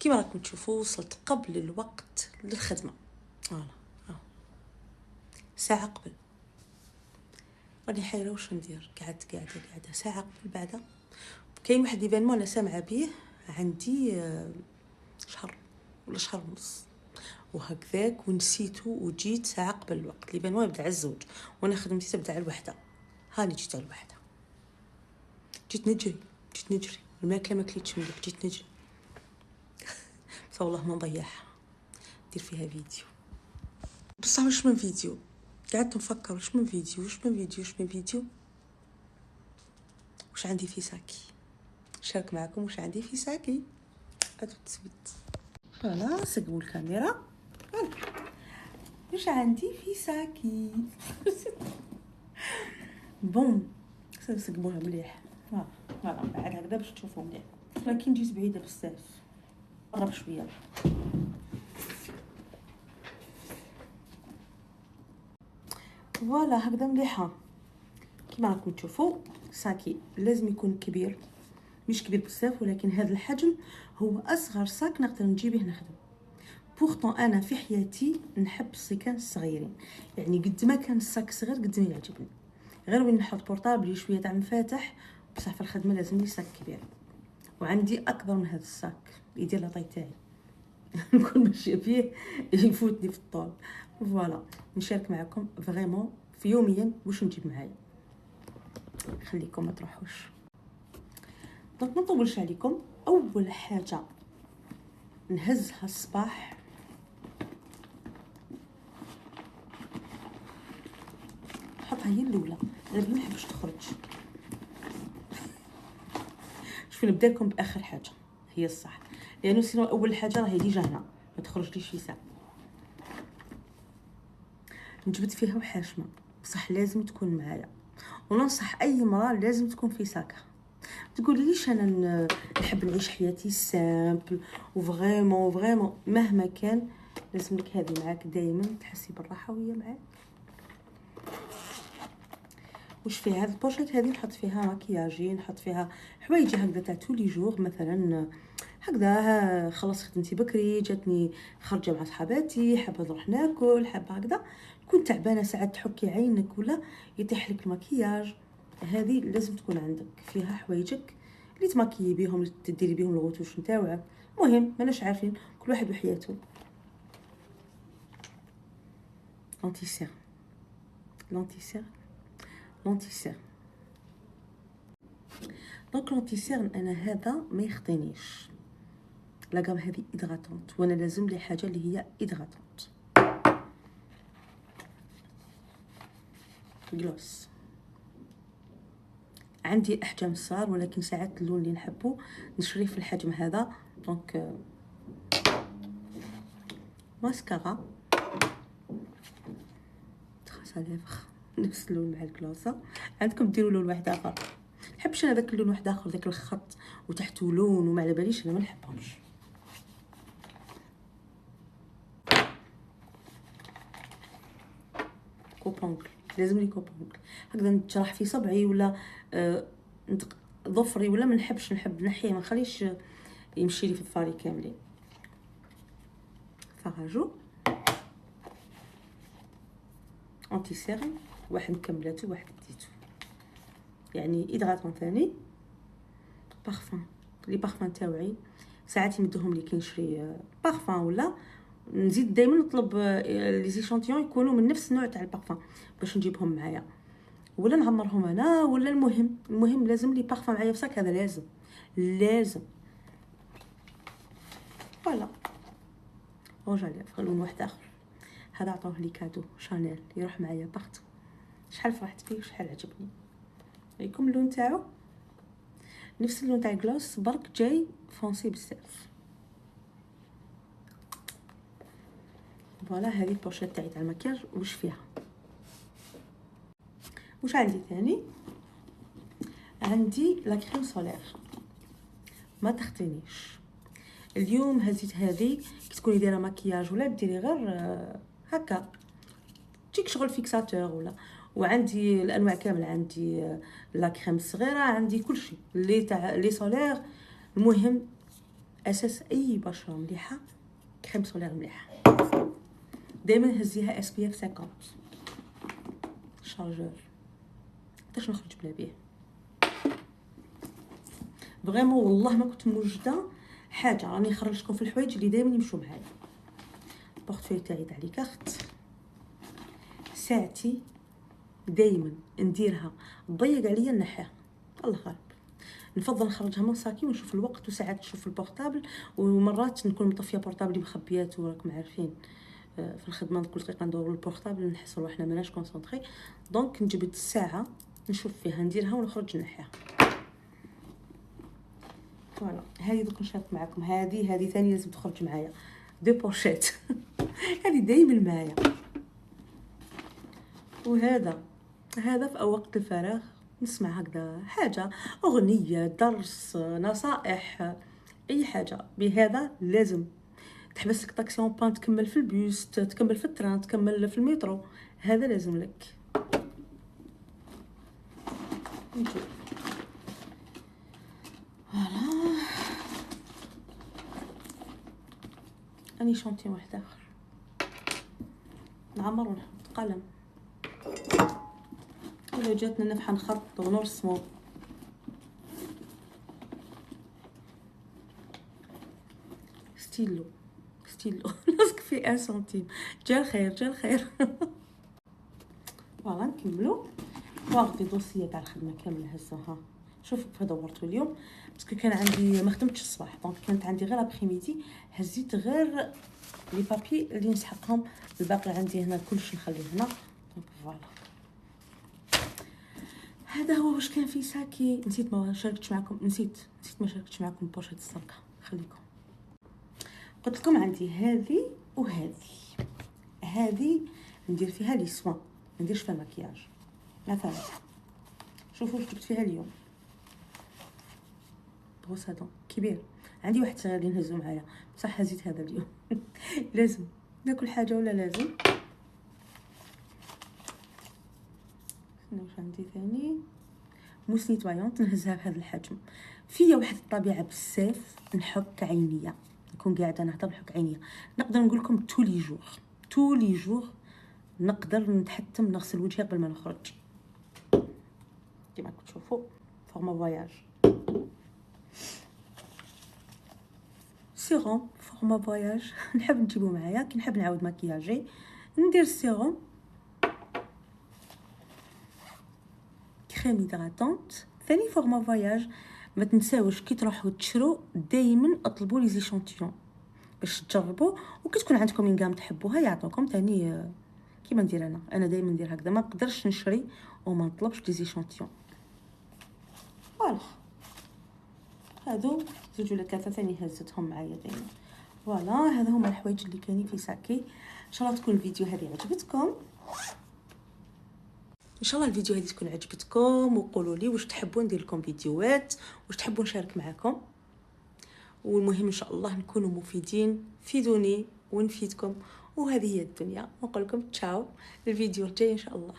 كيما راكم تشوفوا وصلت قبل الوقت للخدمه. فوالا ساعه قبل راني حيره واش ندير. قاعده ساعه قبل بعدا كاين واحد ايفينمون انا سامعه به عندي شهر ولا شهر ونص وهكذاك ونسيته وجيت ساعه قبل الوقت. الايفينمون يبدا على الزوج وانا خدمتي تبدا على الوحده. هاني جيت على الوحده، جيت نجري الماكله ما كليتش مليح، جيت نجري والله ما نضيعها ندير فيها فيديو. بصح واش من فيديو قعدت نفكر واش من فيديو واش عندي في ساكي. شارك معكم واش عندي في ساكي. اتسويت فوالا سقموا الكاميرا. واش عندي في ساكي. بون سقموها مليح. فوالا بعد هكذا باش تشوفوا مليح، لكن جيت بعيده بزاف. قرب شويه. فوالا هكذا مليحه كيما راكم تشوفوا. ساكي لازم يكون كبير، مش كبير بزاف ولكن هذا الحجم هو اصغر ساك نقدر نجيبه نخدم. بورطون انا في حياتي نحب السكان الصغيرين، يعني قد ما كان الساك صغير قد ما يعجبني. غير وين نحط بورطابلي شويه تاع مفاتح، بصح في الخدمه لازم لي ساك كبير. وعندي اكبر من هذا الساك يدير لاطاي تاعي نكون ماشيه فيه يفوتني في الطول. فوالا نشارك معكم فريمون في يوميا واش نجيب معايا. خليكم ما تروحوش. دونك ما نطولش عليكم. اول حاجه نهزها الصباح نحطها هي الاولى، غير ما نحبش تخرج. شوفوا نبدا لكم باخر حاجه هي الصح، لانه سينو اول حاجه راهي ديجا هنا ما تخرجليش في ساعه. نجبد فيها وحاشمه بصح لازم تكون معايا، وننصح اي مراه لازم تكون في ساكها. تقولي ليش انا نحب نعيش حياتي سامبل وفريمون مهما كان لازم لك هذه معاك دائما، تحسي بالراحه وهي معاك. واش فيها هذه البوشيت هذه نحط فيها مكياجي، نحط فيها حوايجي هكذا تاع تولي جور. مثلا هكذا خلص خدمتي بكري، جاتني خرجه مع صحاباتي، حابه نروح ناكل، حابه هكذا تكون تعبانه ساعات تحكي عينك ولا يطيح لك المكياج، هذه لازم تكون عندك فيها حوايجك اللي تماكيي بيهم، اللي تديري بيهم الغوتوش نتاوعك. مهم ماناش عارفين كل واحد وحياته. لونتيسير دونك لونتيسير انا هذا ما يخطينيش. لاغام هذه ادغاتونت وانا لازم لي حاجه اللي هي ادغاتونت. جلوس عندي احجام صغار ولكن ساعات اللون اللي نحبه نشريه في الحجم هذا. دونك ماسكارا خاصه ليفخ نفس اللون مع الكلوسه. عندكم ديروا لون واحد اخر، نحبش انا داك اللون واحد اخر، داك الخط وتحته لون وما على باليش، انا ما نحبهمش. كوبونغل لازم لي كوبونغل هكذا نتجرح في صبعي ولا ظفري ولا ما نحبش، نحب نحيه ما نخليش يمشي لي في الفاري كاملين. فراجو انتي سيرم واحد مكملاته واحد ديتو، يعني ادغاتون ثاني. بارفان لي بارفان تاوعي ساعات يمدوهم لي كي نشري بارفان ولا نزيد دائما نطلب لي زيشانتيون يكونوا من نفس النوع تاع البارفان باش نجيبهم معايا ولا نعمرهم انا ولا. المهم لازم لي بارفان معايا في صاك، هذا لازم. فوالا روجالي لون واحد اخر هذا عطوه لي كادو شانيل يروح معايا بارتو. شحال فرحت فيه وشحال عجبني. ريكم اللون تاعو نفس اللون تاع الجلوس برك جاي فونسي بزاف. فوالا هذه البوشيت تاعي تاع المكياج. واش فيها؟ واش عندي ثاني؟ عندي لا كريم سولير ما تخطينيش. اليوم هزيت هذه كي تكوني دايره مكياج ولا ديري غير هكا تجيك شغل فيكساتور ولا. وعندي الانواع كامل، عندي لا كريم الصغيره، عندي كل شيء اللي تاع لي سولير. المهم اساس اي بشره مليحه كريم سولير مليحه. دائما هزيها اس بي اف 50 شارجور باش نخرج بلا بيه. فريمون والله ما كنت موجده حاجه، راني خرجتكم في الحوايج اللي دائما يمشوا معايا. البورتفوي تاعي تاع لي كارت، ساعتي دائما نديرها ضيق عليا نحيها، الله غالب. نفضل نخرجها من صاكي ونشوف الوقت، وساعات نشوف البورطابل، ومرات نكون مطفيه بورطابلي مخبيات، وراكم عارفين في الخدمه كل دقيقه ندور البورطابل نحس روحنا ماناش كونسونطري. دونك نجبد الساعه نشوف فيها نديرها ونخرج نحيها. فوالا هذه دوك نشارك معكم. هذه ثاني لازم تخرج معايا دو بوشيت هذه دايما معايا. وهذا في وقت الفراغ نسمع هكذا حاجه، اغنيه، درس، نصائح، اي حاجه. بهذا لازم تحبس لك طاكسي اون بان، تكمل في البيس، تكمل في التران، تكمل في المترو، هذا لازم لك. نشوف فوالا اني شونتي واحد اخر نعمر ونحط قلم، ولا جاتنا نفحه نخط ونرسمو. ستيلو لازق في 1 سنتيم. جا الخير فوالا نكملو. واخدي دوسيه تاع الخدمه كامل هزها. شوفوا كيف دورتو اليوم باسكو كان عندي ما خدمتش الصباح، دونك كانت عندي غير ابخيميدي، هزيت غير لي بابي اللي نسحقهم، الباقي عندي هنا كلش نخليه هنا. دونك فوالا هذا هو واش كان في ساكي. نسيت ما شاركتش معكم، نسيت ما شاركتش معكم بوشة السرقه. خليكم قلت لكم عندي هذه هذه ندير فيها لي سوان، ما نديرش فيها مكياج. مثلا شوفوا واش جبت فيها اليوم. بروس هذا كبير، عندي واحد صغير اللي نهزو معايا بصح هزيت هذا اليوم لازم ناكل حاجه ولا لازم. واش عندي ثاني؟ موس نيتوايونت نهزها بهذا الحجم. فيا واحد الطبيعه بزاف نحك عينيا، نكون قاعده نهضر نحك عينيا. نقدر نقول لكم تو لي جور نقدر نتحتم نغسل وجهي قبل ما نخرج. كما راكم تشوفوا فورما فواياج، سيروم فورما فواياج نحب نجيبو معايا كي نحب نعاود مكياجي ندير السيروم. كريم هيدراتونت ثاني فورما فواياج. ما تنساوش كي تروحوا تشرو دائما اطلبوا لي زيشونتيون باش تجربوا، وكي تكون عندكم انغام تحبوها يعطوكم ثاني. كيما ندير انا دائما ندير هكذا، ما نقدرش نشري وما نطلبش لي زيشونتيون. فوالا هادو زوج ولا ثلاثه ثاني هزتهم معايا دائما. فوالا هذا هما الحوايج اللي كاينين في ساكي. ان شاء الله تكون الفيديو هذه عجبتكم، ان شاء الله الفيديو هذه تكون عجبتكم، وقولوا لي واش تحبوا ندير لكم فيديوهات، واش تحبوا نشارك معكم. والمهم ان شاء الله نكونوا مفيدين، فيدوني ونفيدكم، وهذه هي الدنيا. نقول لكم تشاو، الفيديو الجاي ان شاء الله.